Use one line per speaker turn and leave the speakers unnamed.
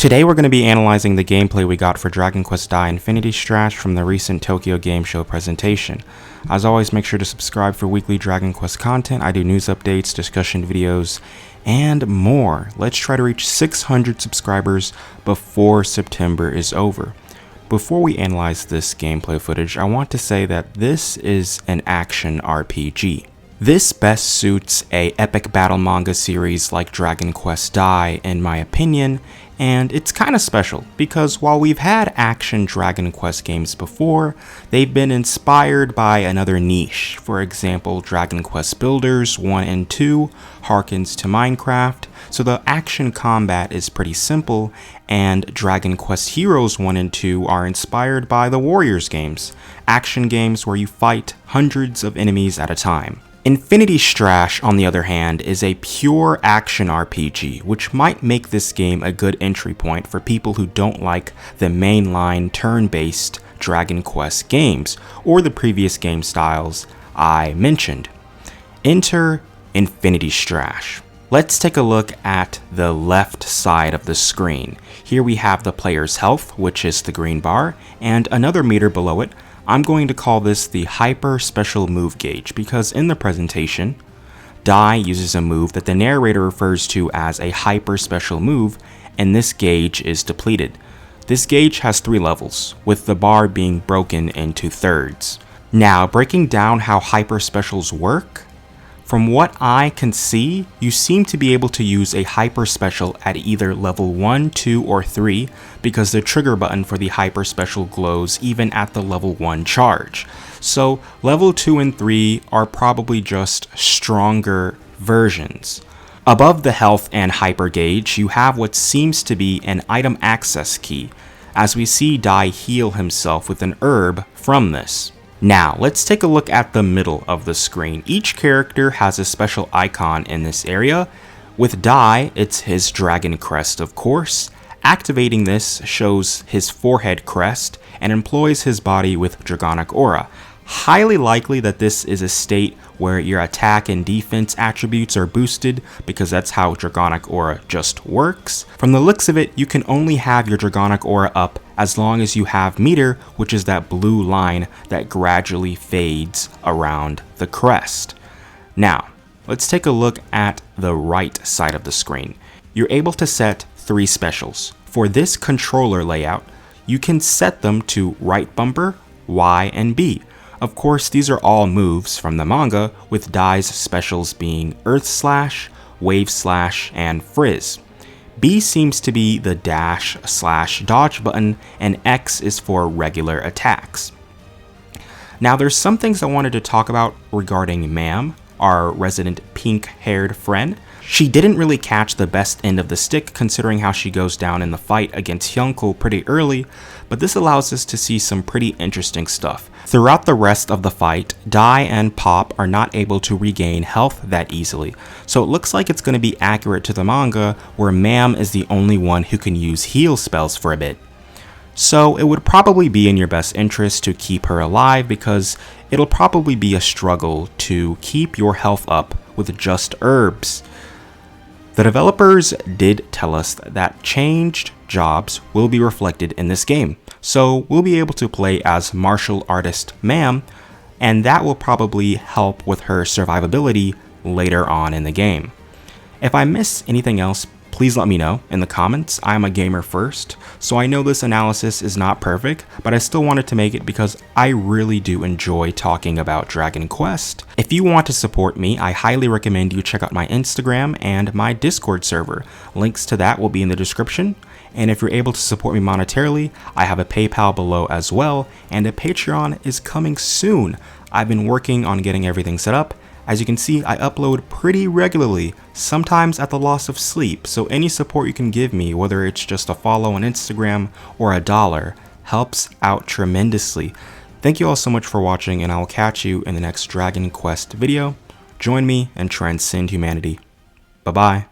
Today we're going to be analyzing the gameplay we got for Dragon Quest Dai Infinity Strash from the recent Tokyo Game Show presentation. As always, make sure to subscribe for weekly Dragon Quest content. I do news updates, discussion videos, and more. Let's try to reach 600 subscribers before September is over. Before we analyze this gameplay footage, I want to say that this is an action RPG. This best suits a epic battle manga series like Dragon Quest Dai in my opinion, and it's kind of special because while we've had action Dragon Quest games before, they've been inspired by another niche. For example, Dragon Quest Builders 1 and 2 harkens to Minecraft, so the action combat is pretty simple, and Dragon Quest Heroes 1 and 2 are inspired by the Warriors games, action games where you fight hundreds of enemies at a time. Infinity Strash, on the other hand, is a pure action RPG, which might make this game a good entry point for people who don't like the mainline turn-based Dragon Quest games, or the previous game styles I mentioned. Enter Infinity Strash. Let's take a look at the left side of the screen. Here we have the player's health, which is the green bar, and another meter below it. I'm going to call this the Hyper Special Move Gauge because in the presentation, Dai uses a move that the narrator refers to as a Hyper Special Move, and this gauge is depleted. This gauge has 3 levels, with the bar being broken into thirds. Now, breaking down how Hyper Specials work, from what I can see, you seem to be able to use a Hyper Special at either level 1, 2, or 3 because the trigger button for the Hyper Special glows even at the level 1 charge. So level 2 and 3 are probably just stronger versions. Above the health and hyper gauge, you have what seems to be an item access key, as we see Dai heal himself with an herb from this. Now, let's take a look at the middle of the screen. Each character has a special icon in this area. With Dai, it's his dragon crest, of course. Activating this shows his forehead crest and employs his body with Dragonic Aura. Highly likely that this is a state where your attack and defense attributes are boosted because that's how Dragonic Aura just works. From the looks of it, you can only have your Dragonic Aura up as long as you have meter, which is that blue line that gradually fades around the crest. Now, let's take a look at the right side of the screen. You're able to set 3 specials. For this controller layout, you can set them to right bumper, Y, and B. Of course, these are all moves from the manga, with Dai's specials being Earth Slash, Wave Slash, and Frizz. B seems to be the dash/dodge button, and X is for regular attacks. Now there's some things I wanted to talk about regarding Ma'am, our resident pink-haired friend. She didn't really catch the best end of the stick considering how she goes down in the fight against Hyunko pretty early, but this allows us to see some pretty interesting stuff. Throughout the rest of the fight, Dai and Pop are not able to regain health that easily, so it looks like it's going to be accurate to the manga where Ma'am is the only one who can use heal spells for a bit. So it would probably be in your best interest to keep her alive because it'll probably be a struggle to keep your health up with just herbs. The developers did tell us that changed jobs will be reflected in this game, so we'll be able to play as martial artist Ma'am, and that will probably help with her survivability later on in the game. If I miss anything else, please let me know in the comments. I'm a gamer first, so I know this analysis is not perfect, but I still wanted to make it because I really do enjoy talking about Dragon Quest. If you want to support me, I highly recommend you check out my Instagram and my Discord server. Links to that will be in the description. And if you're able to support me monetarily, I have a PayPal below as well, and a Patreon is coming soon. I've been working on getting everything set up. As you can see, I upload pretty regularly, sometimes at the loss of sleep, so any support you can give me, whether it's just a follow on Instagram or $1, helps out tremendously. Thank you all so much for watching, and I will catch you in the next Dragon Quest video. Join me and transcend humanity. Bye-bye.